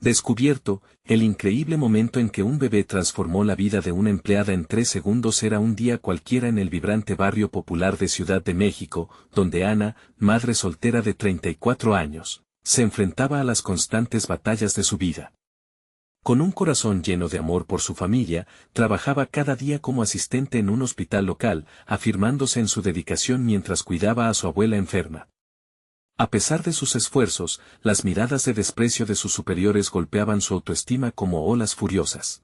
Descubierto, el increíble momento en que un bebé transformó la vida de una empleada en 3 segundos era un día cualquiera en el vibrante barrio popular de Ciudad de México, donde Ana, madre soltera de 34 años, se enfrentaba a las constantes batallas de su vida. Con un corazón lleno de amor por su familia, trabajaba cada día como asistente en un hospital local, afirmándose en su dedicación mientras cuidaba a su abuela enferma. A pesar de sus esfuerzos, las miradas de desprecio de sus superiores golpeaban su autoestima como olas furiosas.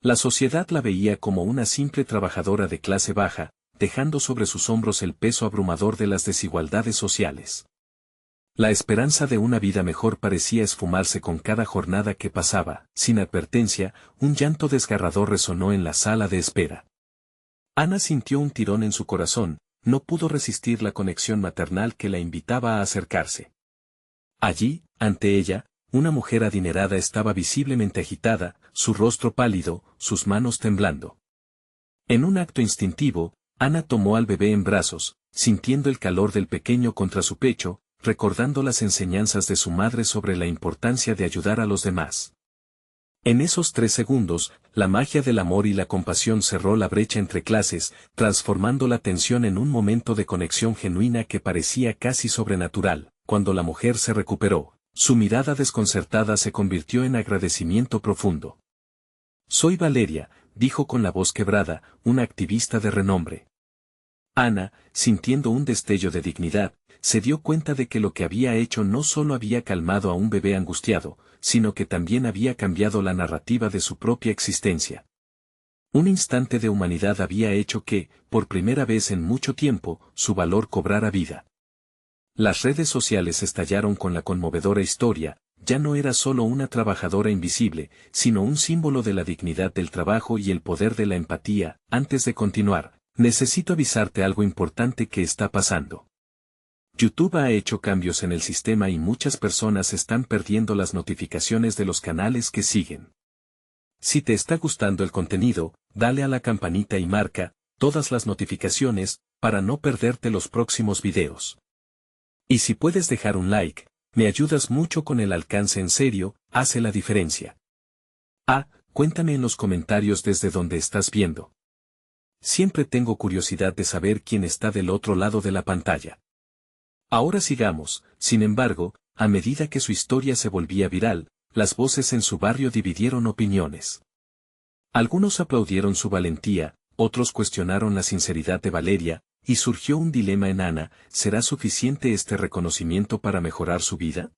La sociedad la veía como una simple trabajadora de clase baja, dejando sobre sus hombros el peso abrumador de las desigualdades sociales. La esperanza de una vida mejor parecía esfumarse con cada jornada que pasaba. Sin advertencia, un llanto desgarrador resonó en la sala de espera. Ana sintió un tirón en su corazón. No pudo resistir la conexión maternal que la invitaba a acercarse. Allí, ante ella, una mujer adinerada estaba visiblemente agitada, su rostro pálido, sus manos temblando. En un acto instintivo, Ana tomó al bebé en brazos, sintiendo el calor del pequeño contra su pecho, recordando las enseñanzas de su madre sobre la importancia de ayudar a los demás. En esos 3 segundos, la magia del amor y la compasión cerró la brecha entre clases, transformando la tensión en un momento de conexión genuina que parecía casi sobrenatural. Cuando la mujer se recuperó, su mirada desconcertada se convirtió en agradecimiento profundo. «Soy Valeria», dijo con la voz quebrada, una activista de renombre. Ana, sintiendo un destello de dignidad, se dio cuenta de que lo que había hecho no solo había calmado a un bebé angustiado, sino que también había cambiado la narrativa de su propia existencia. Un instante de humanidad había hecho que, por primera vez en mucho tiempo, su valor cobrara vida. Las redes sociales estallaron con la conmovedora historia. Ya no era solo una trabajadora invisible, sino un símbolo de la dignidad del trabajo y el poder de la empatía. Antes de continuar, necesito avisarte algo importante que está pasando. YouTube ha hecho cambios en el sistema y muchas personas están perdiendo las notificaciones de los canales que siguen. Si te está gustando el contenido, dale a la campanita y marca todas las notificaciones para no perderte los próximos videos. Y si puedes dejar un like, me ayudas mucho con el alcance. En serio, hace la diferencia. Cuéntame en los comentarios desde donde estás viendo. Siempre tengo curiosidad de saber quién está del otro lado de la pantalla. Ahora sigamos. Sin embargo, a medida que su historia se volvía viral, las voces en su barrio dividieron opiniones. Algunos aplaudieron su valentía, otros cuestionaron la sinceridad de Valeria, y surgió un dilema en Ana: ¿será suficiente este reconocimiento para mejorar su vida?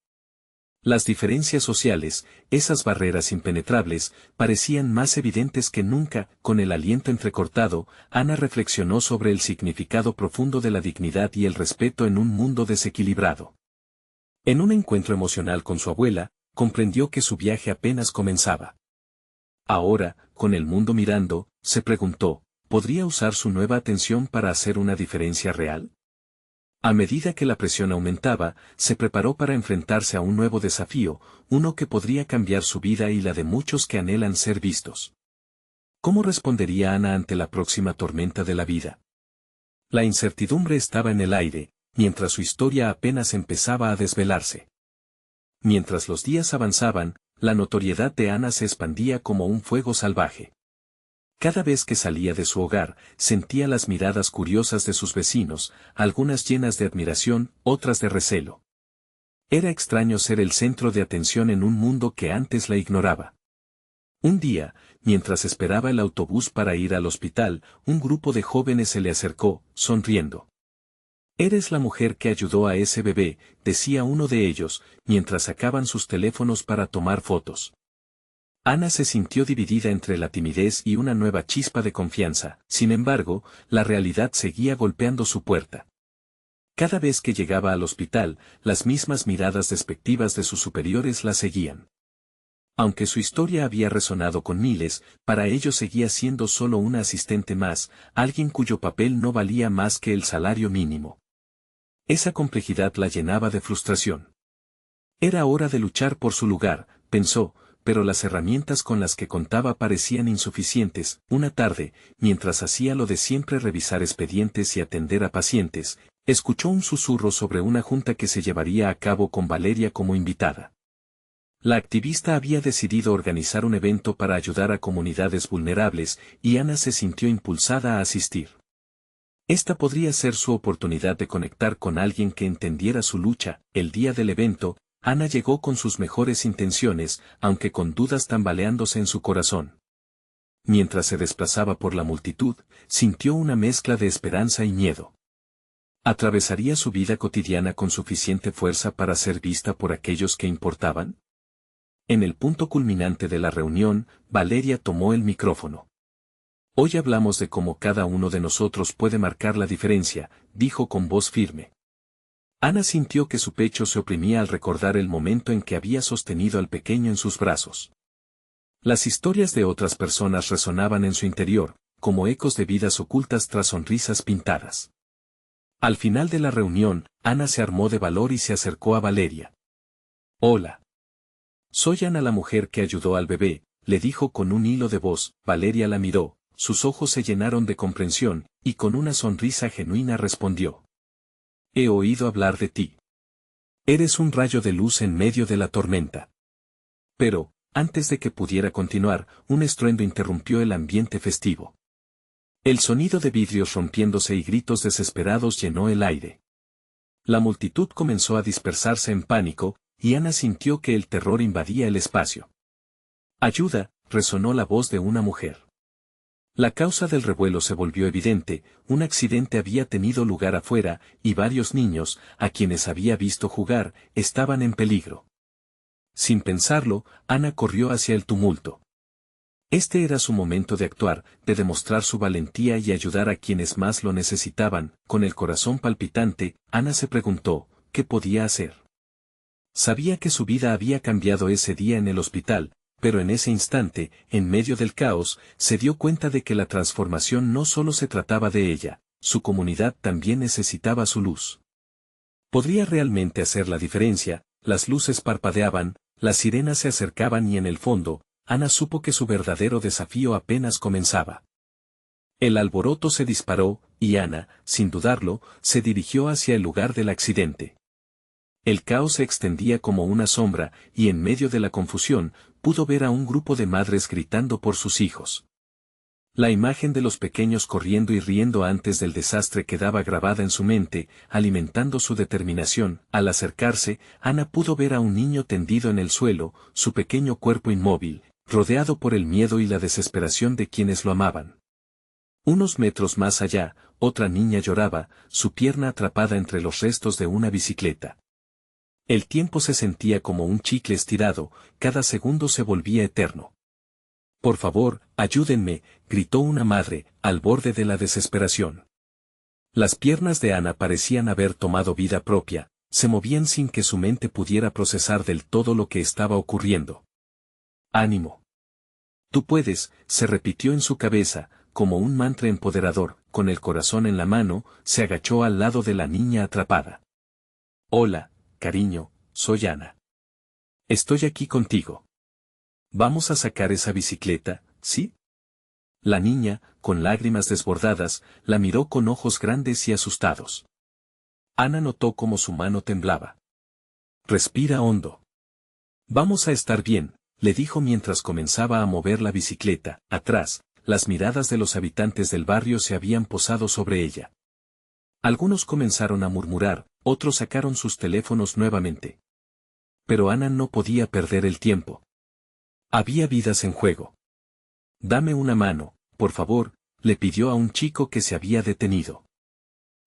Las diferencias sociales, esas barreras impenetrables, parecían más evidentes que nunca. Con el aliento entrecortado, Ana reflexionó sobre el significado profundo de la dignidad y el respeto en un mundo desequilibrado. En un encuentro emocional con su abuela, comprendió que su viaje apenas comenzaba. Ahora, con el mundo mirando, se preguntó, ¿podría usar su nueva atención para hacer una diferencia real? A medida que la presión aumentaba, se preparó para enfrentarse a un nuevo desafío, uno que podría cambiar su vida y la de muchos que anhelan ser vistos. ¿Cómo respondería Ana ante la próxima tormenta de la vida? La incertidumbre estaba en el aire, mientras su historia apenas empezaba a desvelarse. Mientras los días avanzaban, la notoriedad de Ana se expandía como un fuego salvaje. Cada vez que salía de su hogar, sentía las miradas curiosas de sus vecinos, algunas llenas de admiración, otras de recelo. Era extraño ser el centro de atención en un mundo que antes la ignoraba. Un día, mientras esperaba el autobús para ir al hospital, un grupo de jóvenes se le acercó, sonriendo. «Eres la mujer que ayudó a ese bebé», decía uno de ellos, mientras sacaban sus teléfonos para tomar fotos. Ana se sintió dividida entre la timidez y una nueva chispa de confianza. Sin embargo, la realidad seguía golpeando su puerta. Cada vez que llegaba al hospital, las mismas miradas despectivas de sus superiores la seguían. Aunque su historia había resonado con miles, para ellos seguía siendo solo una asistente más, alguien cuyo papel no valía más que el salario mínimo. Esa complejidad la llenaba de frustración. Era hora de luchar por su lugar, pensó, pero las herramientas con las que contaba parecían insuficientes. Una tarde, mientras hacía lo de siempre, revisar expedientes y atender a pacientes, escuchó un susurro sobre una junta que se llevaría a cabo con Valeria como invitada. La activista había decidido organizar un evento para ayudar a comunidades vulnerables, y Ana se sintió impulsada a asistir. Esta podría ser su oportunidad de conectar con alguien que entendiera su lucha. El día del evento, Ana llegó con sus mejores intenciones, aunque con dudas tambaleándose en su corazón. Mientras se desplazaba por la multitud, sintió una mezcla de esperanza y miedo. ¿Atravesaría su vida cotidiana con suficiente fuerza para ser vista por aquellos que importaban? En el punto culminante de la reunión, Valeria tomó el micrófono. Hoy hablamos de cómo cada uno de nosotros puede marcar la diferencia, dijo con voz firme. Ana sintió que su pecho se oprimía al recordar el momento en que había sostenido al pequeño en sus brazos. Las historias de otras personas resonaban en su interior, como ecos de vidas ocultas tras sonrisas pintadas. Al final de la reunión, Ana se armó de valor y se acercó a Valeria. Hola. Soy Ana, la mujer que ayudó al bebé, le dijo con un hilo de voz. Valeria la miró, sus ojos se llenaron de comprensión, y con una sonrisa genuina respondió. He oído hablar de ti. Eres un rayo de luz en medio de la tormenta. Pero, antes de que pudiera continuar, un estruendo interrumpió el ambiente festivo. El sonido de vidrios rompiéndose y gritos desesperados llenó el aire. La multitud comenzó a dispersarse en pánico, y Ana sintió que el terror invadía el espacio. Ayuda, resonó la voz de una mujer. La causa del revuelo se volvió evidente, un accidente había tenido lugar afuera, y varios niños, a quienes había visto jugar, estaban en peligro. Sin pensarlo, Ana corrió hacia el tumulto. Este era su momento de actuar, de demostrar su valentía y ayudar a quienes más lo necesitaban. Con el corazón palpitante, Ana se preguntó, ¿qué podía hacer? Sabía que su vida había cambiado ese día en el hospital, pero en ese instante, en medio del caos, se dio cuenta de que la transformación no solo se trataba de ella, su comunidad también necesitaba su luz. ¿Podría realmente hacer la diferencia? Las luces parpadeaban, las sirenas se acercaban y en el fondo, Ana supo que su verdadero desafío apenas comenzaba. El alboroto se disparó, y Ana, sin dudarlo, se dirigió hacia el lugar del accidente. El caos se extendía como una sombra, y en medio de la confusión, pudo ver a un grupo de madres gritando por sus hijos. La imagen de los pequeños corriendo y riendo antes del desastre quedaba grabada en su mente, alimentando su determinación. Al acercarse, Ana pudo ver a un niño tendido en el suelo, su pequeño cuerpo inmóvil, rodeado por el miedo y la desesperación de quienes lo amaban. Unos metros más allá, otra niña lloraba, su pierna atrapada entre los restos de una bicicleta. El tiempo se sentía como un chicle estirado, cada segundo se volvía eterno. Por favor, ayúdenme, gritó una madre, al borde de la desesperación. Las piernas de Ana parecían haber tomado vida propia, se movían sin que su mente pudiera procesar del todo lo que estaba ocurriendo. Ánimo. Tú puedes, se repitió en su cabeza, como un mantra empoderador. Con el corazón en la mano, se agachó al lado de la niña atrapada. Hola, cariño, soy Ana. Estoy aquí contigo. Vamos a sacar esa bicicleta, ¿sí? La niña, con lágrimas desbordadas, la miró con ojos grandes y asustados. Ana notó cómo su mano temblaba. Respira hondo. Vamos a estar bien, le dijo mientras comenzaba a mover la bicicleta. Atrás, las miradas de los habitantes del barrio se habían posado sobre ella. Algunos comenzaron a murmurar, otros sacaron sus teléfonos nuevamente. Pero Ana no podía perder el tiempo. Había vidas en juego. Dame una mano, por favor, le pidió a un chico que se había detenido.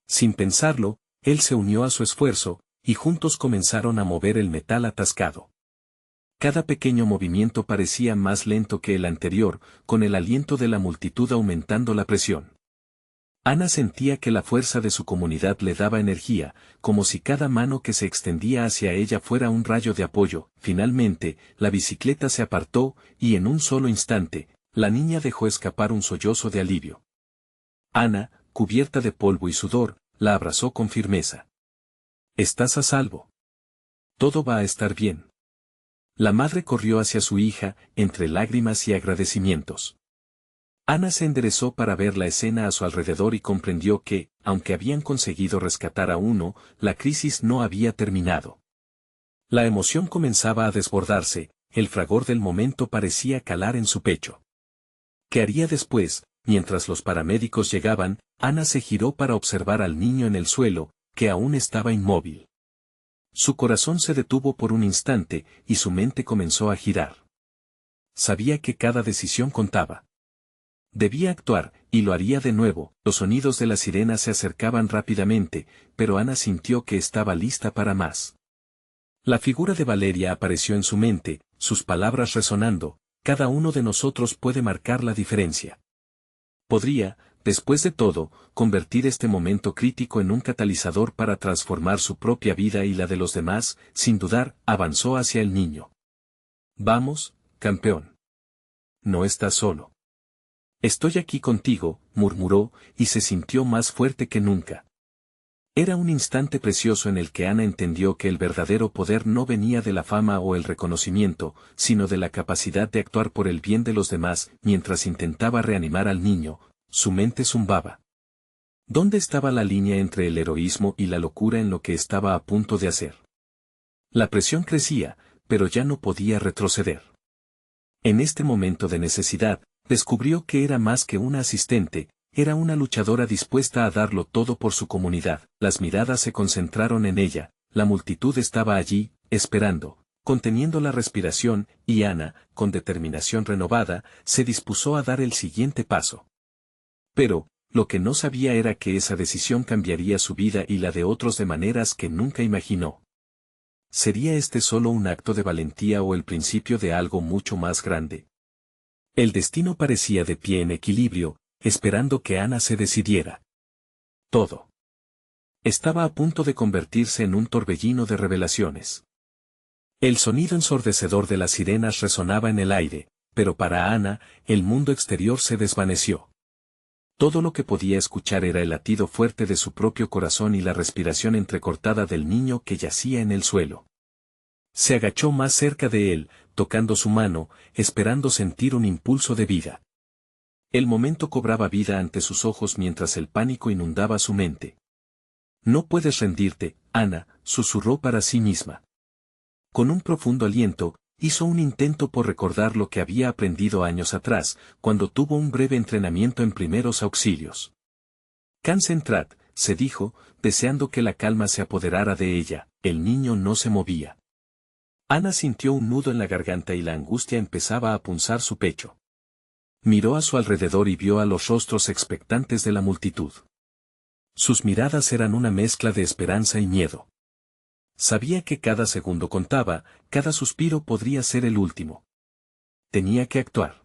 Sin pensarlo, él se unió a su esfuerzo, y juntos comenzaron a mover el metal atascado. Cada pequeño movimiento parecía más lento que el anterior, con el aliento de la multitud aumentando la presión. Ana sentía que la fuerza de su comunidad le daba energía, como si cada mano que se extendía hacia ella fuera un rayo de apoyo. Finalmente, la bicicleta se apartó, y en un solo instante, la niña dejó escapar un sollozo de alivio. Ana, cubierta de polvo y sudor, la abrazó con firmeza. Estás a salvo. Todo va a estar bien. La madre corrió hacia su hija, entre lágrimas y agradecimientos. Ana se enderezó para ver la escena a su alrededor y comprendió que, aunque habían conseguido rescatar a uno, la crisis no había terminado. La emoción comenzaba a desbordarse, el fragor del momento parecía calar en su pecho. ¿Qué haría después? Mientras los paramédicos llegaban, Ana se giró para observar al niño en el suelo, que aún estaba inmóvil. Su corazón se detuvo por un instante, y su mente comenzó a girar. Sabía que cada decisión contaba. Debía actuar, y lo haría de nuevo. Los sonidos de la sirena se acercaban rápidamente, pero Ana sintió que estaba lista para más. La figura de Valeria apareció en su mente, sus palabras resonando: cada uno de nosotros puede marcar la diferencia. Podría, después de todo, convertir este momento crítico en un catalizador para transformar su propia vida y la de los demás. Sin dudar, avanzó hacia el niño. Vamos, campeón. No estás solo. Estoy aquí contigo, murmuró, y se sintió más fuerte que nunca. Era un instante precioso en el que Ana entendió que el verdadero poder no venía de la fama o el reconocimiento, sino de la capacidad de actuar por el bien de los demás. Mientras intentaba reanimar al niño, su mente zumbaba. ¿Dónde estaba la línea entre el heroísmo y la locura en lo que estaba a punto de hacer? La presión crecía, pero ya no podía retroceder. En este momento de necesidad, descubrió que era más que una asistente. Era una luchadora dispuesta a darlo todo por su comunidad. Las miradas se concentraron en ella, la multitud estaba allí, esperando, conteniendo la respiración, y Ana, con determinación renovada, se dispuso a dar el siguiente paso. Pero, lo que no sabía era que esa decisión cambiaría su vida y la de otros de maneras que nunca imaginó. ¿Sería este solo un acto de valentía o el principio de algo mucho más grande? El destino parecía de pie en equilibrio, esperando que Ana se decidiera. Todo estaba a punto de convertirse en un torbellino de revelaciones. El sonido ensordecedor de las sirenas resonaba en el aire, pero para Ana, el mundo exterior se desvaneció. Todo lo que podía escuchar era el latido fuerte de su propio corazón y la respiración entrecortada del niño que yacía en el suelo. Se agachó más cerca de él, tocando su mano, esperando sentir un impulso de vida. El momento cobraba vida ante sus ojos mientras el pánico inundaba su mente. No puedes rendirte, Ana, susurró para sí misma. Con un profundo aliento, hizo un intento por recordar lo que había aprendido años atrás, cuando tuvo un breve entrenamiento en primeros auxilios. Concentrat, se dijo, deseando que la calma se apoderara de ella. El niño no se movía. Ana sintió un nudo en la garganta y la angustia empezaba a punzar su pecho. Miró a su alrededor y vio a los rostros expectantes de la multitud. Sus miradas eran una mezcla de esperanza y miedo. Sabía que cada segundo contaba, cada suspiro podría ser el último. Tenía que actuar.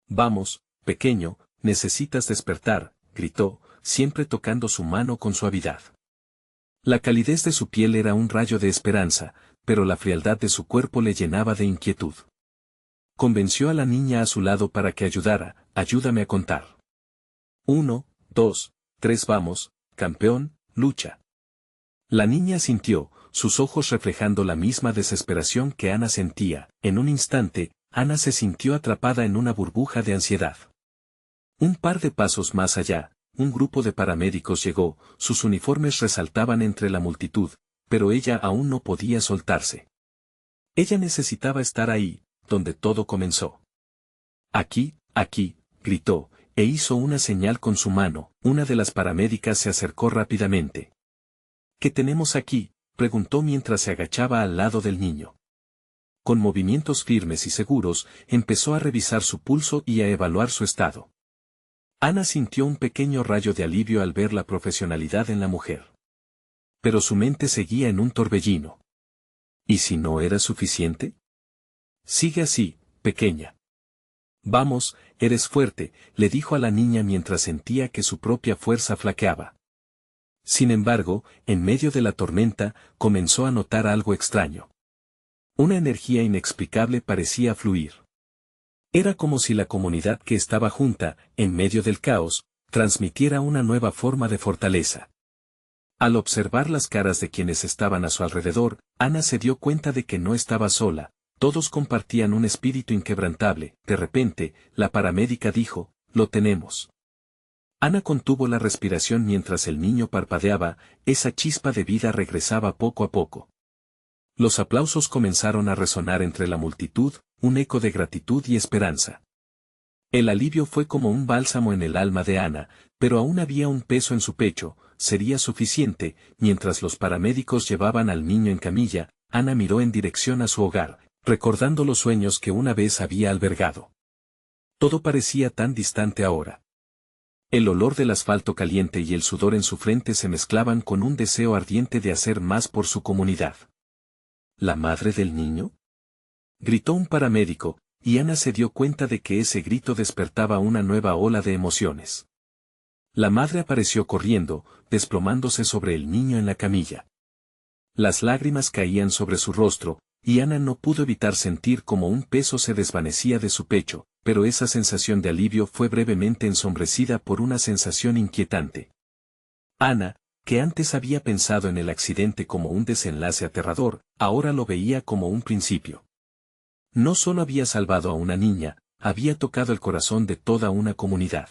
Vamos, pequeño, necesitas despertar, gritó, siempre tocando su mano con suavidad. La calidez de su piel era un rayo de esperanza, pero la frialdad de su cuerpo le llenaba de inquietud. Convenció a la niña a su lado para que ayudara. Ayúdame a contar. 1, 2, 3 vamos, campeón, lucha. La niña sintió, sus ojos reflejando la misma desesperación que Ana sentía. En un instante, Ana se sintió atrapada en una burbuja de ansiedad. Un par de pasos más allá, un grupo de paramédicos llegó, sus uniformes resaltaban entre la multitud, pero ella aún no podía soltarse. Ella necesitaba estar ahí, donde todo comenzó. Aquí, gritó, e hizo una señal con su mano. Una de las paramédicas se acercó rápidamente. ¿Qué tenemos aquí?, preguntó mientras se agachaba al lado del niño. Con movimientos firmes y seguros, empezó a revisar su pulso y a evaluar su estado. Ana sintió un pequeño rayo de alivio al ver la profesionalidad en la mujer. Pero su mente seguía en un torbellino. ¿Y si no era suficiente? Sigue así, pequeña. Vamos, eres fuerte, le dijo a la niña mientras sentía que su propia fuerza flaqueaba. Sin embargo, en medio de la tormenta, comenzó a notar algo extraño. Una energía inexplicable parecía fluir. Era como si la comunidad que estaba junta, en medio del caos, transmitiera una nueva forma de fortaleza. Al observar las caras de quienes estaban a su alrededor, Ana se dio cuenta de que no estaba sola. Todos compartían un espíritu inquebrantable. De repente, la paramédica dijo, «Lo tenemos». Ana contuvo la respiración mientras el niño parpadeaba, esa chispa de vida regresaba poco a poco. Los aplausos comenzaron a resonar entre la multitud, un eco de gratitud y esperanza. El alivio fue como un bálsamo en el alma de Ana, pero aún había un peso en su pecho. Sería suficiente. Mientras los paramédicos llevaban al niño en camilla, Ana miró en dirección a su hogar, recordando los sueños que una vez había albergado. Todo parecía tan distante ahora. El olor del asfalto caliente y el sudor en su frente se mezclaban con un deseo ardiente de hacer más por su comunidad. ¿La madre del niño?, gritó un paramédico, y Ana se dio cuenta de que ese grito despertaba una nueva ola de emociones. La madre apareció corriendo, desplomándose sobre el niño en la camilla. Las lágrimas caían sobre su rostro, y Ana no pudo evitar sentir como un peso se desvanecía de su pecho, pero esa sensación de alivio fue brevemente ensombrecida por una sensación inquietante. Ana, que antes había pensado en el accidente como un desenlace aterrador, ahora lo veía como un principio. No solo había salvado a una niña, había tocado el corazón de toda una comunidad.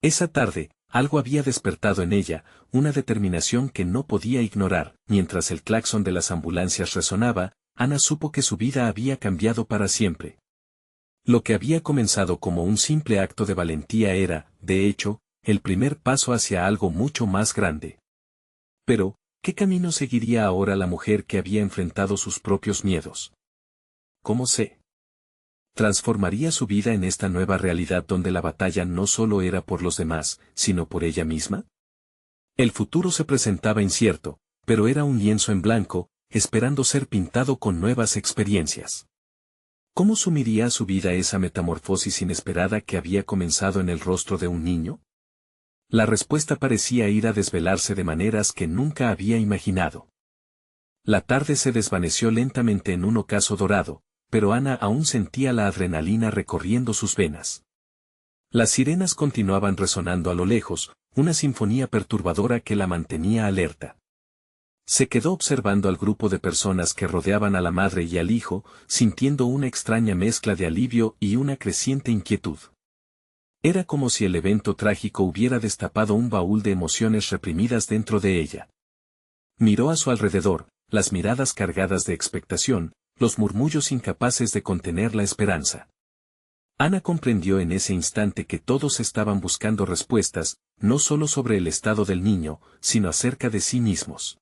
Esa tarde, algo había despertado en ella, una determinación que no podía ignorar. Mientras el claxon de las ambulancias resonaba, Ana supo que su vida había cambiado para siempre. Lo que había comenzado como un simple acto de valentía era, de hecho, el primer paso hacia algo mucho más grande. Pero, ¿qué camino seguiría ahora la mujer que había enfrentado sus propios miedos? ¿Cómo se transformaría su vida en esta nueva realidad donde la batalla no solo era por los demás, sino por ella misma? El futuro se presentaba incierto, pero era un lienzo en blanco, esperando ser pintado con nuevas experiencias. ¿Cómo sumiría a su vida esa metamorfosis inesperada que había comenzado en el rostro de un niño? La respuesta parecía ir a desvelarse de maneras que nunca había imaginado. La tarde se desvaneció lentamente en un ocaso dorado, pero Ana aún sentía la adrenalina recorriendo sus venas. Las sirenas continuaban resonando a lo lejos, una sinfonía perturbadora que la mantenía alerta. Se quedó observando al grupo de personas que rodeaban a la madre y al hijo, sintiendo una extraña mezcla de alivio y una creciente inquietud. Era como si el evento trágico hubiera destapado un baúl de emociones reprimidas dentro de ella. Miró a su alrededor, las miradas cargadas de expectación, los murmullos incapaces de contener la esperanza. Ana comprendió en ese instante que todos estaban buscando respuestas, no solo sobre el estado del niño, sino acerca de sí mismos.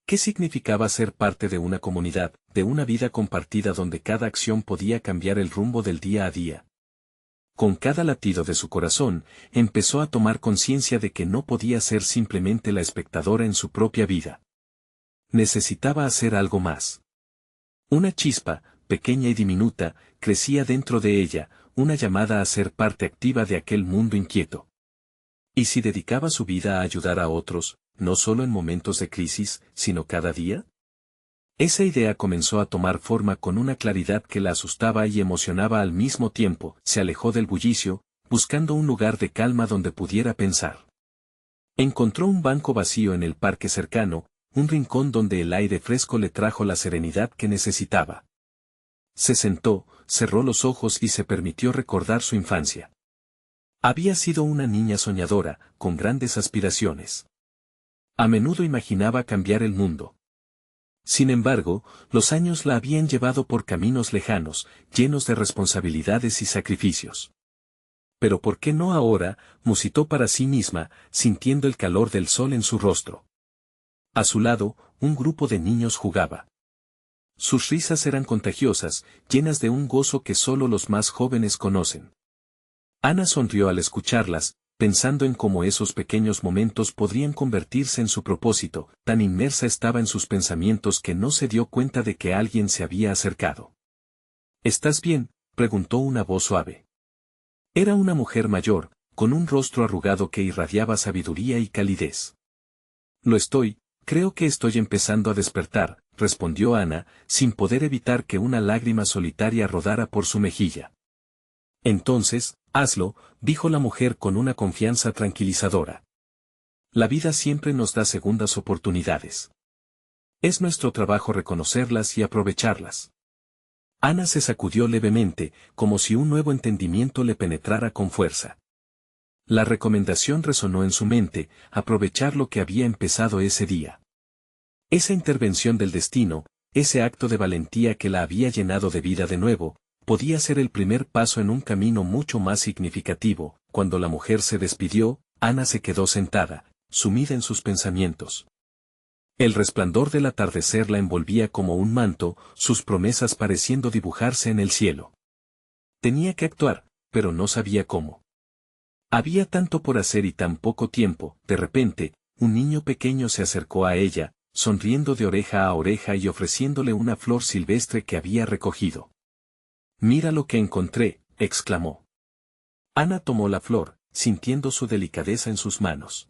¿Qué significaba ser parte de una comunidad, de una vida compartida donde cada acción podía cambiar el rumbo del día a día? Con cada latido de su corazón, empezó a tomar conciencia de que no podía ser simplemente la espectadora en su propia vida. Necesitaba hacer algo más. Una chispa, pequeña y diminuta, crecía dentro de ella, una llamada a ser parte activa de aquel mundo inquieto. ¿Y si dedicaba su vida a ayudar a otros, no solo en momentos de crisis, sino cada día? Esa idea comenzó a tomar forma con una claridad que la asustaba y emocionaba al mismo tiempo. Se alejó del bullicio, buscando un lugar de calma donde pudiera pensar. Encontró un banco vacío en el parque cercano, un rincón donde el aire fresco le trajo la serenidad que necesitaba. Se sentó, cerró los ojos y se permitió recordar su infancia. Había sido una niña soñadora, con grandes aspiraciones. A menudo imaginaba cambiar el mundo. Sin embargo, los años la habían llevado por caminos lejanos, llenos de responsabilidades y sacrificios. Pero ¿por qué no ahora?, musitó para sí misma, sintiendo el calor del sol en su rostro. A su lado, un grupo de niños jugaba. Sus risas eran contagiosas, llenas de un gozo que solo los más jóvenes conocen. Ana sonrió al escucharlas, pensando en cómo esos pequeños momentos podrían convertirse en su propósito. Tan inmersa estaba en sus pensamientos que no se dio cuenta de que alguien se había acercado. ¿Estás bien?, preguntó una voz suave. Era una mujer mayor, con un rostro arrugado que irradiaba sabiduría y calidez. Lo estoy, creo que estoy empezando a despertar, respondió Ana, sin poder evitar que una lágrima solitaria rodara por su mejilla. Entonces, hazlo, dijo la mujer con una confianza tranquilizadora. La vida siempre nos da segundas oportunidades. Es nuestro trabajo reconocerlas y aprovecharlas. Ana se sacudió levemente, como si un nuevo entendimiento le penetrara con fuerza. La recomendación resonó en su mente, aprovechar lo que había empezado ese día. Esa intervención del destino, ese acto de valentía que la había llenado de vida de nuevo, podía ser el primer paso en un camino mucho más significativo. Cuando la mujer se despidió, Ana se quedó sentada, sumida en sus pensamientos. El resplandor del atardecer la envolvía como un manto, sus promesas pareciendo dibujarse en el cielo. Tenía que actuar, pero no sabía cómo. Había tanto por hacer y tan poco tiempo. De repente, un niño pequeño se acercó a ella, sonriendo de oreja a oreja y ofreciéndole una flor silvestre que había recogido. «Mira lo que encontré», exclamó. Ana tomó la flor, sintiendo su delicadeza en sus manos.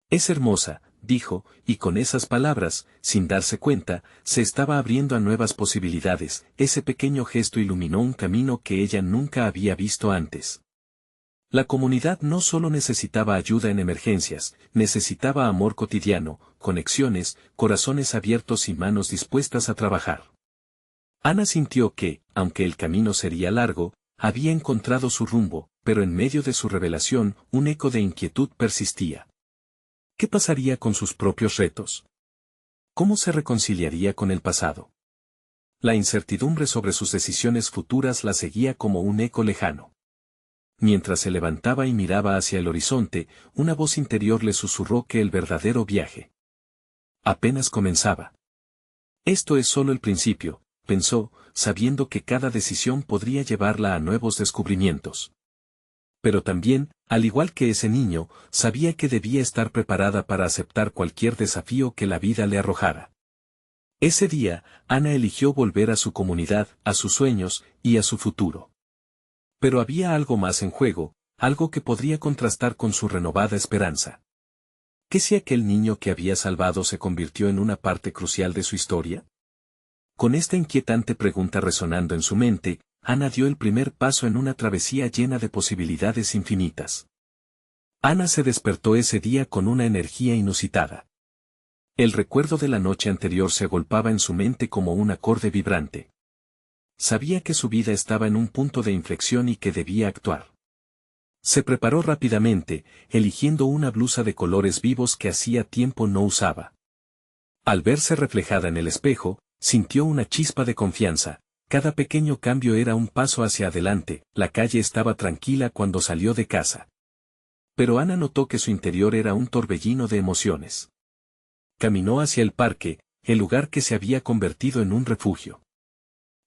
«Es hermosa», dijo, y con esas palabras, sin darse cuenta, se estaba abriendo a nuevas posibilidades. Ese pequeño gesto iluminó un camino que ella nunca había visto antes. La comunidad no solo necesitaba ayuda en emergencias, necesitaba amor cotidiano, conexiones, corazones abiertos y manos dispuestas a trabajar. Ana sintió que, aunque el camino sería largo, había encontrado su rumbo, pero en medio de su revelación, un eco de inquietud persistía. ¿Qué pasaría con sus propios retos? ¿Cómo se reconciliaría con el pasado? La incertidumbre sobre sus decisiones futuras la seguía como un eco lejano. Mientras se levantaba y miraba hacia el horizonte, una voz interior le susurró que el verdadero viaje apenas comenzaba. Esto es solo el principio, pensó, sabiendo que cada decisión podría llevarla a nuevos descubrimientos. Pero también, al igual que ese niño, sabía que debía estar preparada para aceptar cualquier desafío que la vida le arrojara. Ese día, Ana eligió volver a su comunidad, a sus sueños y a su futuro. Pero había algo más en juego, algo que podría contrastar con su renovada esperanza. ¿Qué si aquel niño que había salvado se convirtió en una parte crucial de su historia? Con esta inquietante pregunta resonando en su mente, Ana dio el primer paso en una travesía llena de posibilidades infinitas. Ana se despertó ese día con una energía inusitada. El recuerdo de la noche anterior se agolpaba en su mente como un acorde vibrante. Sabía que su vida estaba en un punto de inflexión y que debía actuar. Se preparó rápidamente, eligiendo una blusa de colores vivos que hacía tiempo no usaba. Al verse reflejada en el espejo, sintió una chispa de confianza. Cada pequeño cambio era un paso hacia adelante. La calle estaba tranquila cuando salió de casa. Pero Ana notó que su interior era un torbellino de emociones. Caminó hacia el parque, el lugar que se había convertido en un refugio.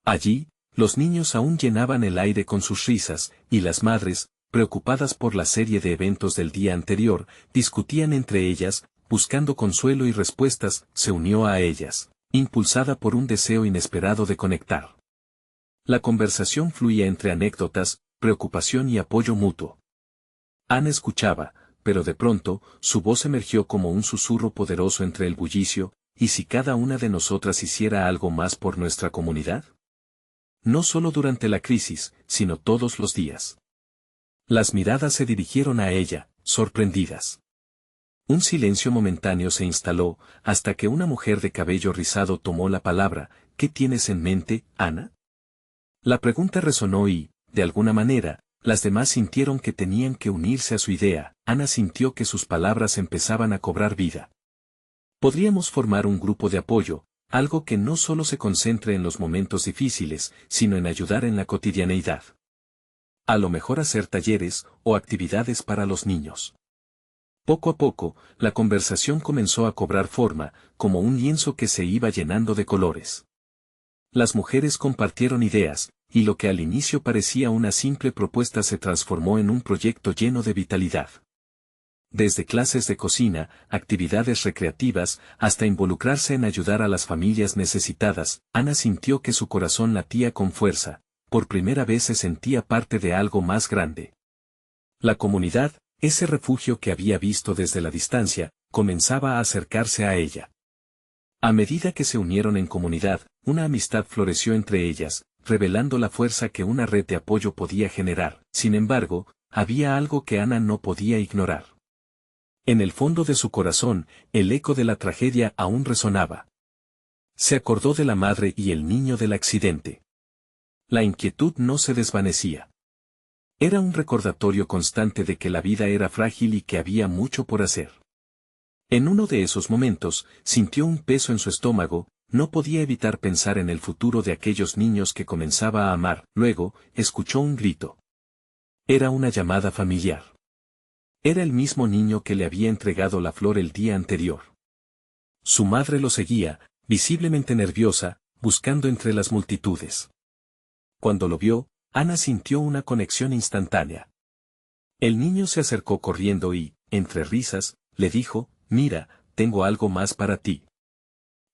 Allí, los niños aún llenaban el aire con sus risas, y las madres, preocupadas por la serie de eventos del día anterior, discutían entre ellas, buscando consuelo y respuestas. Se unió a ellas, impulsada por un deseo inesperado de conectar. La conversación fluía entre anécdotas, preocupación y apoyo mutuo. Ana escuchaba, pero de pronto, su voz emergió como un susurro poderoso entre el bullicio. ¿Y si cada una de nosotras hiciera algo más por nuestra comunidad? No solo durante la crisis, sino todos los días. Las miradas se dirigieron a ella, sorprendidas. Un silencio momentáneo se instaló, hasta que una mujer de cabello rizado tomó la palabra. ¿Qué tienes en mente, Ana? La pregunta resonó y, de alguna manera, las demás sintieron que tenían que unirse a su idea. Ana sintió que sus palabras empezaban a cobrar vida. Podríamos formar un grupo de apoyo, algo que no solo se concentre en los momentos difíciles, sino en ayudar en la cotidianeidad. A lo mejor hacer talleres o actividades para los niños. Poco a poco, la conversación comenzó a cobrar forma, como un lienzo que se iba llenando de colores. Las mujeres compartieron ideas, y lo que al inicio parecía una simple propuesta se transformó en un proyecto lleno de vitalidad. Desde clases de cocina, actividades recreativas, hasta involucrarse en ayudar a las familias necesitadas, Ana sintió que su corazón latía con fuerza. Por primera vez se sentía parte de algo más grande. La comunidad, ese refugio que había visto desde la distancia, comenzaba a acercarse a ella. A medida que se unieron en comunidad, una amistad floreció entre ellas, revelando la fuerza que una red de apoyo podía generar. Sin embargo, había algo que Ana no podía ignorar. En el fondo de su corazón, el eco de la tragedia aún resonaba. Se acordó de la madre y el niño del accidente. La inquietud no se desvanecía. Era un recordatorio constante de que la vida era frágil y que había mucho por hacer. En uno de esos momentos, sintió un peso en su estómago, no podía evitar pensar en el futuro de aquellos niños que comenzaba a amar. Luego, escuchó un grito. Era una llamada familiar. Era el mismo niño que le había entregado la flor el día anterior. Su madre lo seguía, visiblemente nerviosa, buscando entre las multitudes. Cuando lo vio, Ana sintió una conexión instantánea. El niño se acercó corriendo y, entre risas, le dijo, «Mira, tengo algo más para ti».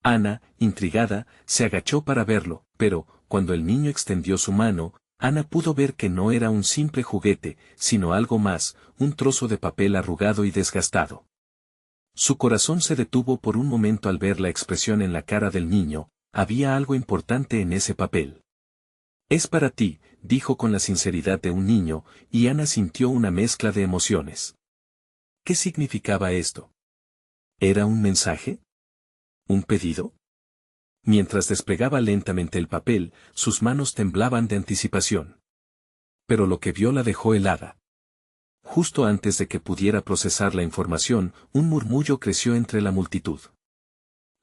Ana, intrigada, se agachó para verlo, pero, cuando el niño extendió su mano, Ana pudo ver que no era un simple juguete, sino algo más, un trozo de papel arrugado y desgastado. Su corazón se detuvo por un momento al ver la expresión en la cara del niño, había algo importante en ese papel. «Es para ti», dijo con la sinceridad de un niño, y Ana sintió una mezcla de emociones. ¿Qué significaba esto? ¿Era un mensaje? ¿Un pedido? Mientras desplegaba lentamente el papel, sus manos temblaban de anticipación. Pero lo que vio la dejó helada. Justo antes de que pudiera procesar la información, un murmullo creció entre la multitud.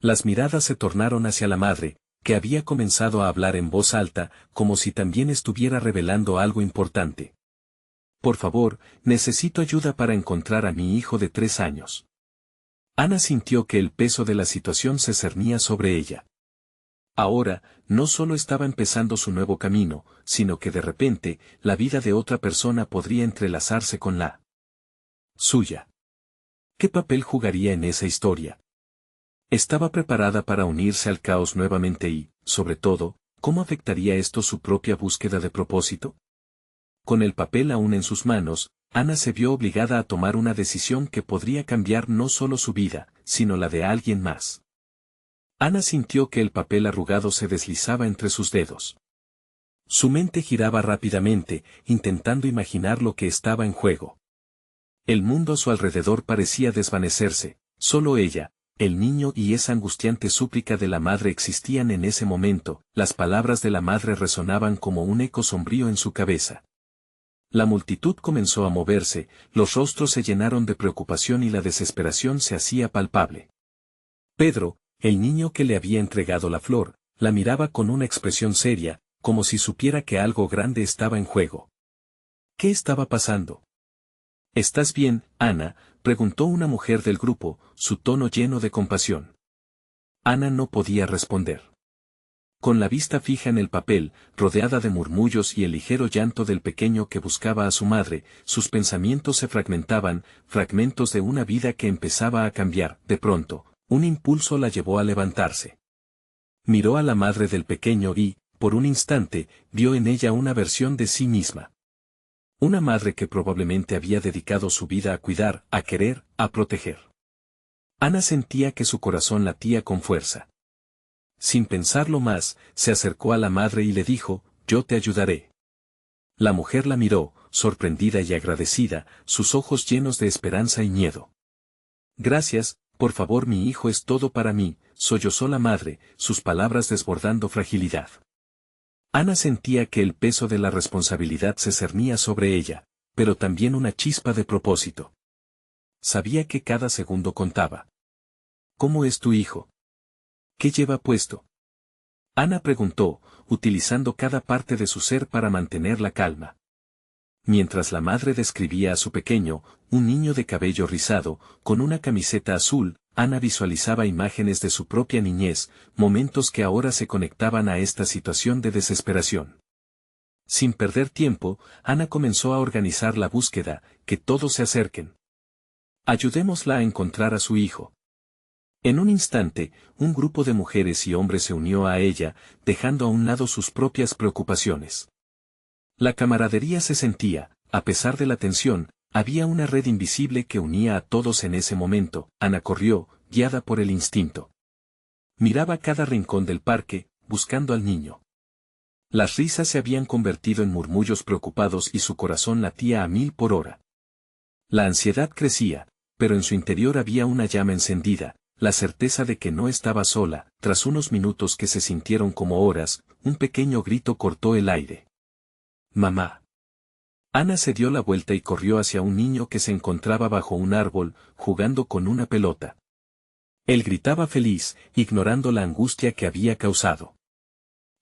Las miradas se tornaron hacia la madre, que había comenzado a hablar en voz alta, como si también estuviera revelando algo importante. «Por favor, necesito ayuda para encontrar a mi hijo de 3 años». Ana sintió que el peso de la situación se cernía sobre ella. Ahora, no solo estaba empezando su nuevo camino, sino que de repente, la vida de otra persona podría entrelazarse con la suya. ¿Qué papel jugaría en esa historia? Estaba preparada para unirse al caos nuevamente y, sobre todo, ¿cómo afectaría esto su propia búsqueda de propósito? Con el papel aún en sus manos, Ana se vio obligada a tomar una decisión que podría cambiar no solo su vida, sino la de alguien más. Ana sintió que el papel arrugado se deslizaba entre sus dedos. Su mente giraba rápidamente, intentando imaginar lo que estaba en juego. El mundo a su alrededor parecía desvanecerse, solo ella, el niño y esa angustiante súplica de la madre existían en ese momento, las palabras de la madre resonaban como un eco sombrío en su cabeza. La multitud comenzó a moverse, los rostros se llenaron de preocupación y la desesperación se hacía palpable. Pedro, el niño que le había entregado la flor, la miraba con una expresión seria, como si supiera que algo grande estaba en juego. ¿Qué estaba pasando? ¿Estás bien, Ana?, preguntó una mujer del grupo, su tono lleno de compasión. Ana no podía responder. Con la vista fija en el papel, rodeada de murmullos y el ligero llanto del pequeño que buscaba a su madre, sus pensamientos se fragmentaban, fragmentos de una vida que empezaba a cambiar. De pronto, un impulso la llevó a levantarse. Miró a la madre del pequeño y, por un instante, vio en ella una versión de sí misma. Una madre que probablemente había dedicado su vida a cuidar, a querer, a proteger. Ana sentía que su corazón latía con fuerza. Sin pensarlo más, se acercó a la madre y le dijo, «Yo te ayudaré». La mujer la miró, sorprendida y agradecida, sus ojos llenos de esperanza y miedo. «Gracias, por favor, mi hijo es todo para mí», sollozó la madre, sus palabras desbordando fragilidad. Ana sentía que el peso de la responsabilidad se cernía sobre ella, pero también una chispa de propósito. Sabía que cada segundo contaba. «¿Cómo es tu hijo? ¿Qué lleva puesto?». Ana preguntó, utilizando cada parte de su ser para mantener la calma. Mientras la madre describía a su pequeño, un niño de cabello rizado, con una camiseta azul, Ana visualizaba imágenes de su propia niñez, momentos que ahora se conectaban a esta situación de desesperación. Sin perder tiempo, Ana comenzó a organizar la búsqueda, que todos se acerquen. Ayudémosla a encontrar a su hijo. En un instante, un grupo de mujeres y hombres se unió a ella, dejando a un lado sus propias preocupaciones. La camaradería se sentía, a pesar de la tensión, había una red invisible que unía a todos en ese momento. Ana corrió, guiada por el instinto. Miraba cada rincón del parque, buscando al niño. Las risas se habían convertido en murmullos preocupados y su corazón latía a 1000 por hora. La ansiedad crecía, pero en su interior había una llama encendida, la certeza de que no estaba sola. Tras unos minutos que se sintieron como horas, un pequeño grito cortó el aire. «¡Mamá!». Ana se dio la vuelta y corrió hacia un niño que se encontraba bajo un árbol, jugando con una pelota. Él gritaba feliz, ignorando la angustia que había causado.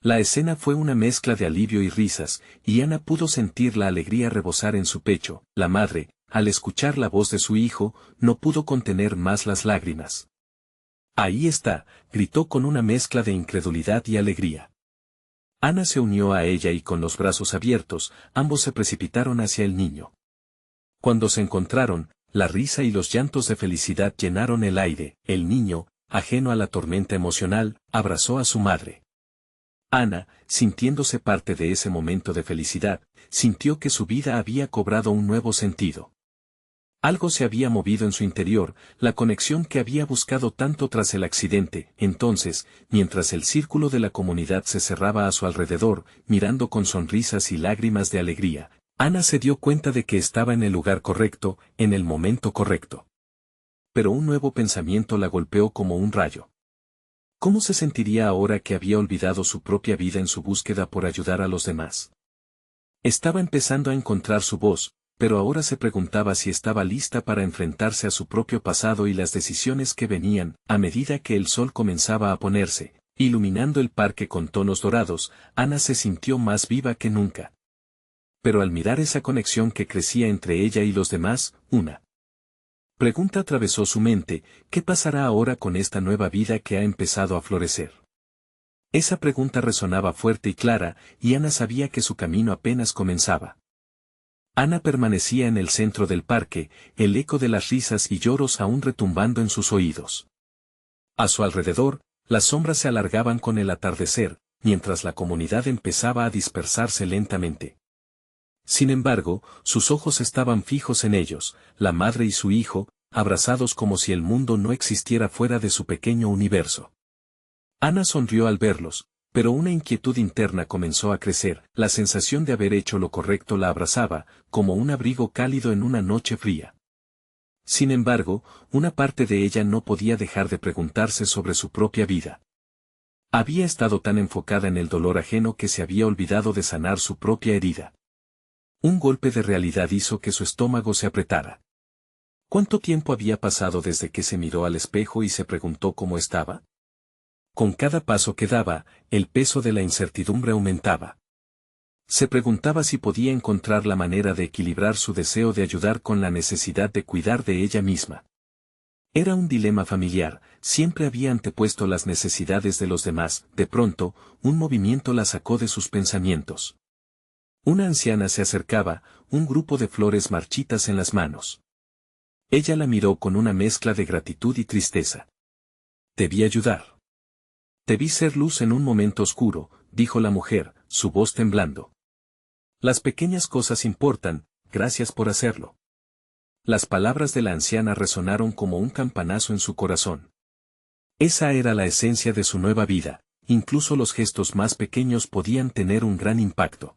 La escena fue una mezcla de alivio y risas, y Ana pudo sentir la alegría rebosar en su pecho. La madre, al escuchar la voz de su hijo, no pudo contener más las lágrimas. «Ahí está», gritó con una mezcla de incredulidad y alegría. Ana se unió a ella y con los brazos abiertos, ambos se precipitaron hacia el niño. Cuando se encontraron, la risa y los llantos de felicidad llenaron el aire. El niño, ajeno a la tormenta emocional, abrazó a su madre. Ana, sintiéndose parte de ese momento de felicidad, sintió que su vida había cobrado un nuevo sentido. Algo se había movido en su interior, la conexión que había buscado tanto tras el accidente. Entonces, mientras el círculo de la comunidad se cerraba a su alrededor, mirando con sonrisas y lágrimas de alegría, Ana se dio cuenta de que estaba en el lugar correcto, en el momento correcto. Pero un nuevo pensamiento la golpeó como un rayo. ¿Cómo se sentiría ahora que había olvidado su propia vida en su búsqueda por ayudar a los demás? Estaba empezando a encontrar su voz, pero ahora se preguntaba si estaba lista para enfrentarse a su propio pasado y las decisiones que venían. A medida que el sol comenzaba a ponerse, iluminando el parque con tonos dorados, Ana se sintió más viva que nunca. Pero al mirar esa conexión que crecía entre ella y los demás, una pregunta atravesó su mente: ¿qué pasará ahora con esta nueva vida que ha empezado a florecer? Esa pregunta resonaba fuerte y clara, y Ana sabía que su camino apenas comenzaba. Ana permanecía en el centro del parque, el eco de las risas y lloros aún retumbando en sus oídos. A su alrededor, las sombras se alargaban con el atardecer, mientras la comunidad empezaba a dispersarse lentamente. Sin embargo, sus ojos estaban fijos en ellos, la madre y su hijo, abrazados como si el mundo no existiera fuera de su pequeño universo. Ana sonrió al verlos, pero una inquietud interna comenzó a crecer. La sensación de haber hecho lo correcto la abrazaba, como un abrigo cálido en una noche fría. Sin embargo, una parte de ella no podía dejar de preguntarse sobre su propia vida. Había estado tan enfocada en el dolor ajeno que se había olvidado de sanar su propia herida. Un golpe de realidad hizo que su estómago se apretara. ¿Cuánto tiempo había pasado desde que se miró al espejo y se preguntó cómo estaba? Con cada paso que daba, el peso de la incertidumbre aumentaba. Se preguntaba si podía encontrar la manera de equilibrar su deseo de ayudar con la necesidad de cuidar de ella misma. Era un dilema familiar, siempre había antepuesto las necesidades de los demás. De pronto, un movimiento la sacó de sus pensamientos. Una anciana se acercaba, un grupo de flores marchitas en las manos. Ella la miró con una mezcla de gratitud y tristeza. «Te vi ayudar. Te vi ser luz en un momento oscuro», dijo la mujer, su voz temblando. «Las pequeñas cosas importan, gracias por hacerlo». Las palabras de la anciana resonaron como un campanazo en su corazón. Esa era la esencia de su nueva vida, incluso los gestos más pequeños podían tener un gran impacto.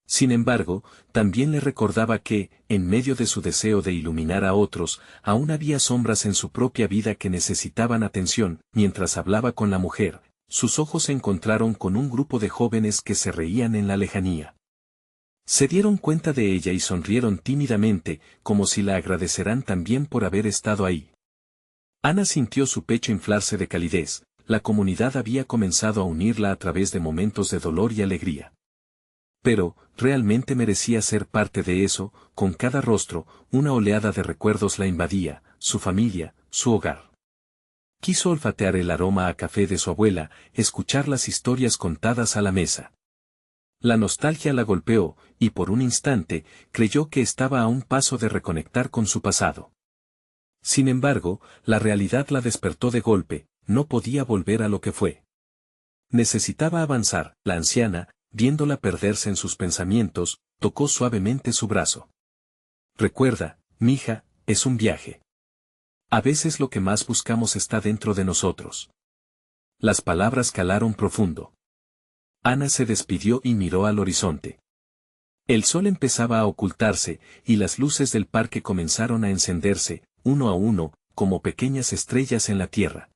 Sin embargo, también le recordaba que, en medio de su deseo de iluminar a otros, aún había sombras en su propia vida que necesitaban atención. Mientras hablaba con la mujer, sus ojos se encontraron con un grupo de jóvenes que se reían en la lejanía. Se dieron cuenta de ella y sonrieron tímidamente, como si la agradeceran también por haber estado ahí. Ana sintió su pecho inflarse de calidez. La comunidad había comenzado a unirla a través de momentos de dolor y alegría. Pero, realmente merecía ser parte de eso. Con cada rostro, una oleada de recuerdos la invadía: su familia, su hogar. Quiso olfatear el aroma a café de su abuela, escuchar las historias contadas a la mesa. La nostalgia la golpeó, y por un instante, creyó que estaba a un paso de reconectar con su pasado. Sin embargo, la realidad la despertó de golpe: no podía volver a lo que fue. Necesitaba avanzar. La anciana, viéndola perderse en sus pensamientos, tocó suavemente su brazo. «Recuerda, mija, es un viaje. A veces lo que más buscamos está dentro de nosotros». Las palabras calaron profundo. Ana se despidió y miró al horizonte. El sol empezaba a ocultarse, y las luces del parque comenzaron a encenderse, uno a uno, como pequeñas estrellas en la tierra.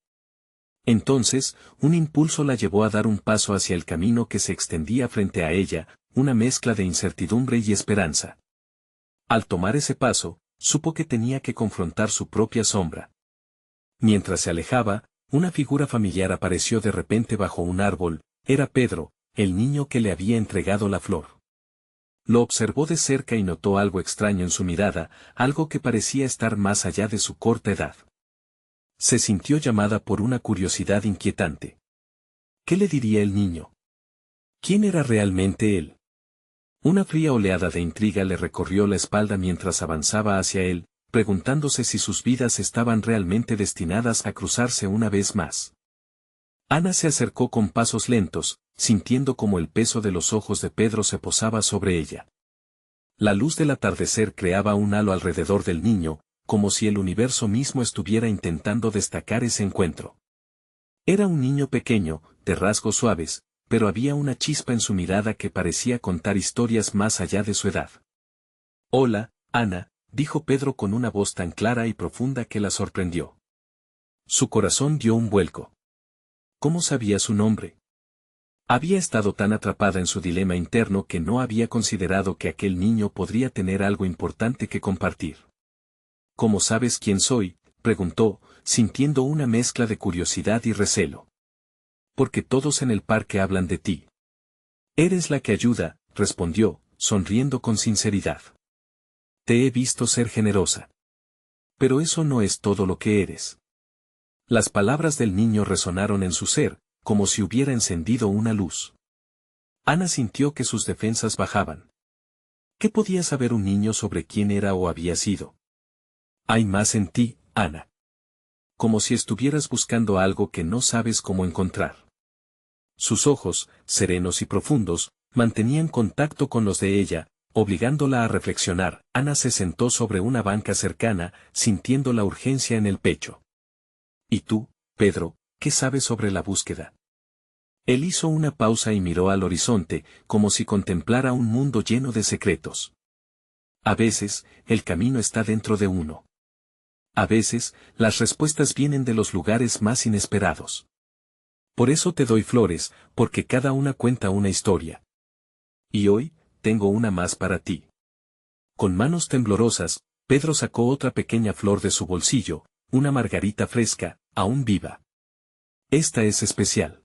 Entonces, un impulso la llevó a dar un paso hacia el camino que se extendía frente a ella, una mezcla de incertidumbre y esperanza. Al tomar ese paso, supo que tenía que confrontar su propia sombra. Mientras se alejaba, una figura familiar apareció de repente bajo un árbol. Era Pedro, el niño que le había entregado la flor. Lo observó de cerca y notó algo extraño en su mirada, algo que parecía estar más allá de su corta edad. Se sintió llamada por una curiosidad inquietante. ¿Qué le diría el niño? ¿Quién era realmente él? Una fría oleada de intriga le recorrió la espalda mientras avanzaba hacia él, preguntándose si sus vidas estaban realmente destinadas a cruzarse una vez más. Ana se acercó con pasos lentos, sintiendo como el peso de los ojos de Pedro se posaba sobre ella. La luz del atardecer creaba un halo alrededor del niño, como si el universo mismo estuviera intentando destacar ese encuentro. Era un niño pequeño, de rasgos suaves, pero había una chispa en su mirada que parecía contar historias más allá de su edad. «Hola, Ana», dijo Pedro con una voz tan clara y profunda que la sorprendió. Su corazón dio un vuelco. ¿Cómo sabía su nombre? Había estado tan atrapada en su dilema interno que no había considerado que aquel niño podría tener algo importante que compartir. «¿Cómo sabes quién soy?», preguntó, sintiendo una mezcla de curiosidad y recelo. «Porque todos en el parque hablan de ti». «Eres la que ayuda», respondió, sonriendo con sinceridad. «Te he visto ser generosa. Pero eso no es todo lo que eres». Las palabras del niño resonaron en su ser, como si hubiera encendido una luz. Ana sintió que sus defensas bajaban. ¿Qué podía saber un niño sobre quién era o había sido? «Hay más en ti, Ana. Como si estuvieras buscando algo que no sabes cómo encontrar». Sus ojos, serenos y profundos, mantenían contacto con los de ella, obligándola a reflexionar. Ana se sentó sobre una banca cercana, sintiendo la urgencia en el pecho. «¿Y tú, Pedro, qué sabes sobre la búsqueda?». Él hizo una pausa y miró al horizonte, como si contemplara un mundo lleno de secretos. «A veces, el camino está dentro de uno. A veces, las respuestas vienen de los lugares más inesperados. Por eso te doy flores, porque cada una cuenta una historia. Y hoy, tengo una más para ti». Con manos temblorosas, Pedro sacó otra pequeña flor de su bolsillo, una margarita fresca, aún viva. «Esta es especial.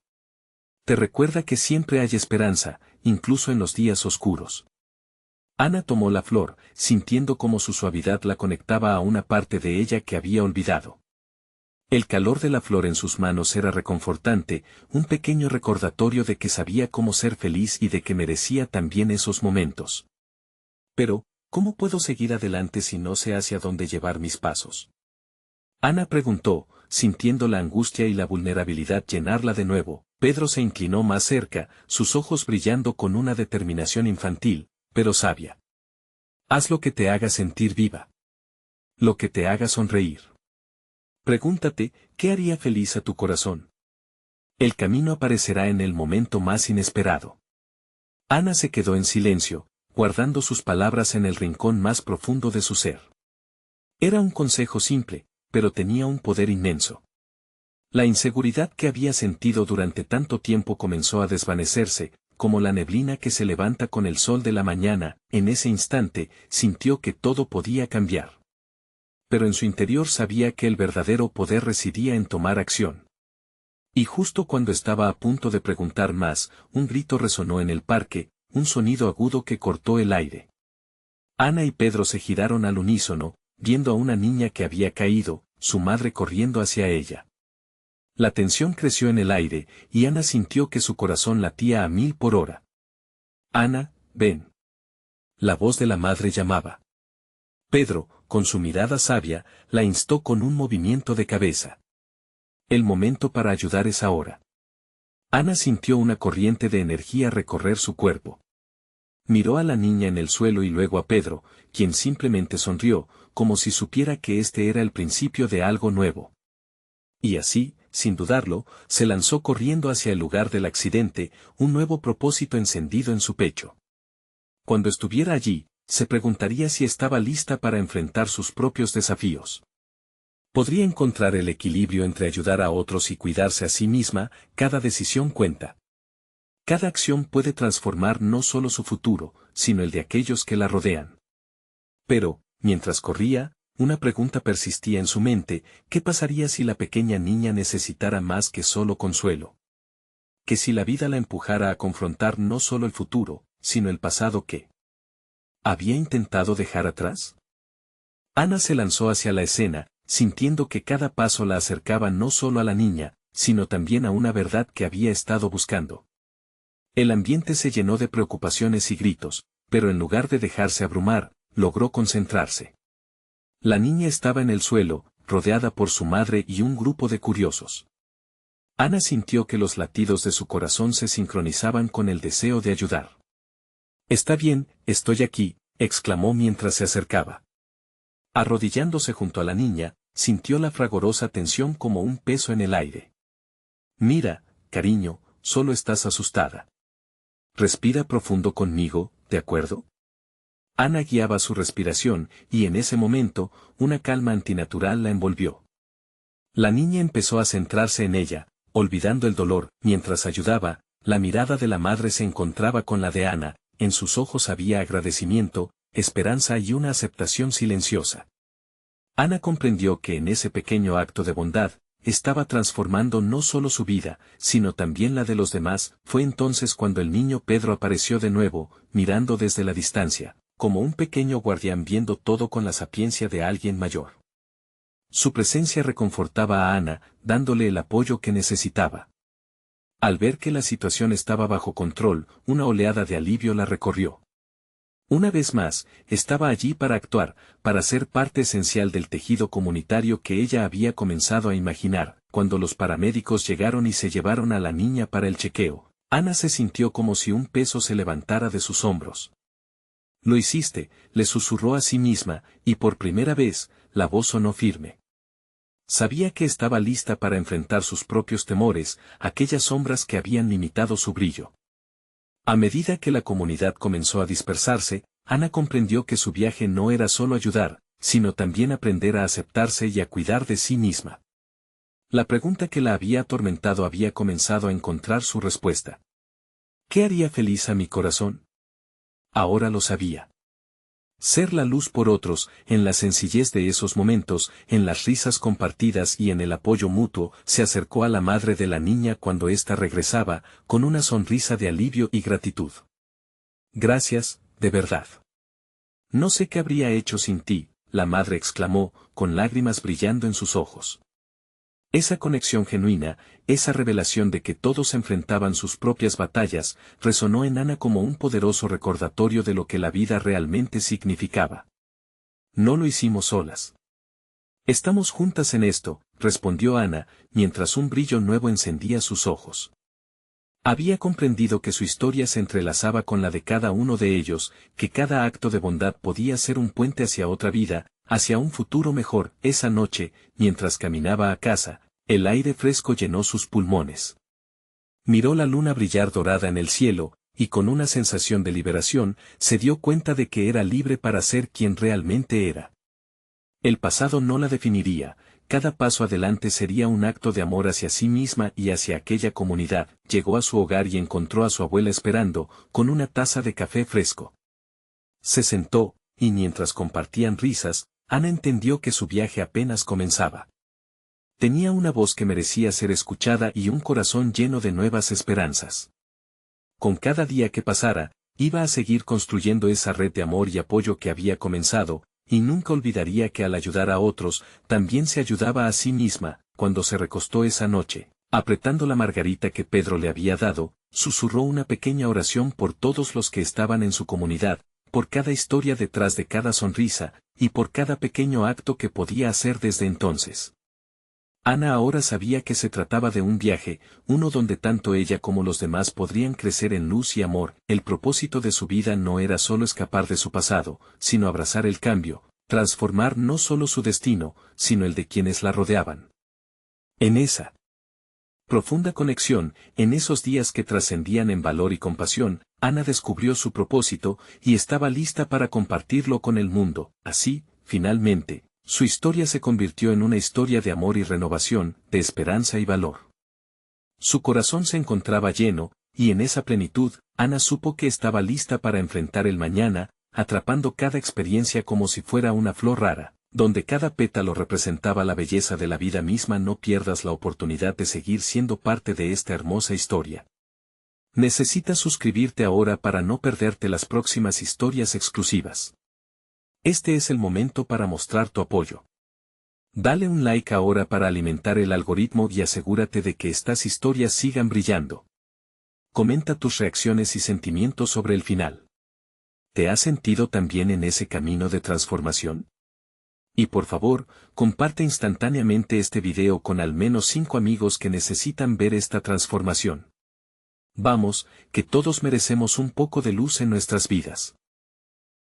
Te recuerda que siempre hay esperanza, incluso en los días oscuros». Ana tomó la flor, sintiendo cómo su suavidad la conectaba a una parte de ella que había olvidado. El calor de la flor en sus manos era reconfortante, un pequeño recordatorio de que sabía cómo ser feliz y de que merecía también esos momentos. «Pero, ¿cómo puedo seguir adelante si no sé hacia dónde llevar mis pasos?». Ana preguntó, sintiendo la angustia y la vulnerabilidad llenarla de nuevo. Pedro se inclinó más cerca, sus ojos brillando con una determinación infantil, pero sabia. «Haz lo que te haga sentir viva. Lo que te haga sonreír. Pregúntate, ¿qué haría feliz a tu corazón? El camino aparecerá en el momento más inesperado». Ana se quedó en silencio, guardando sus palabras en el rincón más profundo de su ser. Era un consejo simple, pero tenía un poder inmenso. La inseguridad que había sentido durante tanto tiempo comenzó a desvanecerse, como la neblina que se levanta con el sol de la mañana. En ese instante, sintió que todo podía cambiar. Pero en su interior sabía que el verdadero poder residía en tomar acción. Y justo cuando estaba a punto de preguntar más, un grito resonó en el parque, un sonido agudo que cortó el aire. Ana y Pedro se giraron al unísono, viendo a una niña que había caído, su madre corriendo hacia ella. La tensión creció en el aire, y Ana sintió que su corazón latía a 1000 por hora. «Ana, ven». La voz de la madre llamaba. Pedro, con su mirada sabia, la instó con un movimiento de cabeza. «El momento para ayudar es ahora». Ana sintió una corriente de energía recorrer su cuerpo. Miró a la niña en el suelo y luego a Pedro, quien simplemente sonrió, como si supiera que este era el principio de algo nuevo. Y así, sin dudarlo, se lanzó corriendo hacia el lugar del accidente, un nuevo propósito encendido en su pecho. Cuando estuviera allí, se preguntaría si estaba lista para enfrentar sus propios desafíos. Podría encontrar el equilibrio entre ayudar a otros y cuidarse a sí misma. Cada decisión cuenta. Cada acción puede transformar no solo su futuro, sino el de aquellos que la rodean. Pero, mientras corría, una pregunta persistía en su mente: ¿qué pasaría si la pequeña niña necesitara más que solo consuelo? Que si la vida la empujara a confrontar no solo el futuro, sino el pasado que había intentado dejar atrás. Ana se lanzó hacia la escena, sintiendo que cada paso la acercaba no solo a la niña, sino también a una verdad que había estado buscando. El ambiente se llenó de preocupaciones y gritos, pero en lugar de dejarse abrumar, logró concentrarse. La niña estaba en el suelo, rodeada por su madre y un grupo de curiosos. Ana sintió que los latidos de su corazón se sincronizaban con el deseo de ayudar. «Está bien, estoy aquí», exclamó mientras se acercaba. Arrodillándose junto a la niña, sintió la fragorosa tensión como un peso en el aire. «Mira, cariño, solo estás asustada. Respira profundo conmigo, ¿de acuerdo?». Ana guiaba su respiración, y en ese momento, una calma antinatural la envolvió. La niña empezó a centrarse en ella, olvidando el dolor. Mientras ayudaba, la mirada de la madre se encontraba con la de Ana, en sus ojos había agradecimiento, esperanza y una aceptación silenciosa. Ana comprendió que en ese pequeño acto de bondad, estaba transformando no solo su vida, sino también la de los demás. Fue entonces cuando el niño Pedro apareció de nuevo, mirando desde la distancia, como un pequeño guardián viendo todo con la sapiencia de alguien mayor. Su presencia reconfortaba a Ana, dándole el apoyo que necesitaba. Al ver que la situación estaba bajo control, una oleada de alivio la recorrió. Una vez más, estaba allí para actuar, para ser parte esencial del tejido comunitario que ella había comenzado a imaginar. Cuando los paramédicos llegaron y se llevaron a la niña para el chequeo, Ana se sintió como si un peso se levantara de sus hombros. «Lo hiciste», le susurró a sí misma, y por primera vez, la voz sonó firme. Sabía que estaba lista para enfrentar sus propios temores, aquellas sombras que habían limitado su brillo. A medida que la comunidad comenzó a dispersarse, Ana comprendió que su viaje no era solo ayudar, sino también aprender a aceptarse y a cuidar de sí misma. La pregunta que la había atormentado había comenzado a encontrar su respuesta. ¿Qué haría feliz a mi corazón? Ahora lo sabía. Ser la luz por otros, en la sencillez de esos momentos, en las risas compartidas y en el apoyo mutuo. Se acercó a la madre de la niña cuando ésta regresaba, con una sonrisa de alivio y gratitud. «Gracias, de verdad. No sé qué habría hecho sin ti», la madre exclamó, con lágrimas brillando en sus ojos. Esa conexión genuina, esa revelación de que todos enfrentaban sus propias batallas, resonó en Ana como un poderoso recordatorio de lo que la vida realmente significaba. «No lo hicimos solas. Estamos juntas en esto», respondió Ana, mientras un brillo nuevo encendía sus ojos. Había comprendido que su historia se entrelazaba con la de cada uno de ellos, que cada acto de bondad podía ser un puente hacia otra vida, hacia un futuro mejor. Esa noche, mientras caminaba a casa, el aire fresco llenó sus pulmones. Miró la luna brillar dorada en el cielo, y con una sensación de liberación, se dio cuenta de que era libre para ser quien realmente era. El pasado no la definiría, cada paso adelante sería un acto de amor hacia sí misma y hacia aquella comunidad. Llegó a su hogar y encontró a su abuela esperando, con una taza de café fresco. Se sentó, y mientras compartían risas, Ana entendió que su viaje apenas comenzaba. Tenía una voz que merecía ser escuchada y un corazón lleno de nuevas esperanzas. Con cada día que pasara, iba a seguir construyendo esa red de amor y apoyo que había comenzado, y nunca olvidaría que al ayudar a otros, también se ayudaba a sí misma. Cuando se recostó esa noche, apretando la margarita que Pedro le había dado, susurró una pequeña oración por todos los que estaban en su comunidad, por cada historia detrás de cada sonrisa, y por cada pequeño acto que podía hacer desde entonces. Ana ahora sabía que se trataba de un viaje, uno donde tanto ella como los demás podrían crecer en luz y amor. El propósito de su vida no era solo escapar de su pasado, sino abrazar el cambio, transformar no solo su destino, sino el de quienes la rodeaban. En esa profunda conexión, en esos días que trascendían en valor y compasión, Ana descubrió su propósito, y estaba lista para compartirlo con el mundo. Así, finalmente, su historia se convirtió en una historia de amor y renovación, de esperanza y valor. Su corazón se encontraba lleno, y en esa plenitud, Ana supo que estaba lista para enfrentar el mañana, atrapando cada experiencia como si fuera una flor rara, donde cada pétalo representaba la belleza de la vida misma. No pierdas la oportunidad de seguir siendo parte de esta hermosa historia. Necesitas suscribirte ahora para no perderte las próximas historias exclusivas. Este es el momento para mostrar tu apoyo. Dale un like ahora para alimentar el algoritmo y asegúrate de que estas historias sigan brillando. Comenta tus reacciones y sentimientos sobre el final. ¿Te has sentido también en ese camino de transformación? Y por favor, comparte instantáneamente este video con al menos 5 amigos que necesitan ver esta transformación. Vamos, que todos merecemos un poco de luz en nuestras vidas.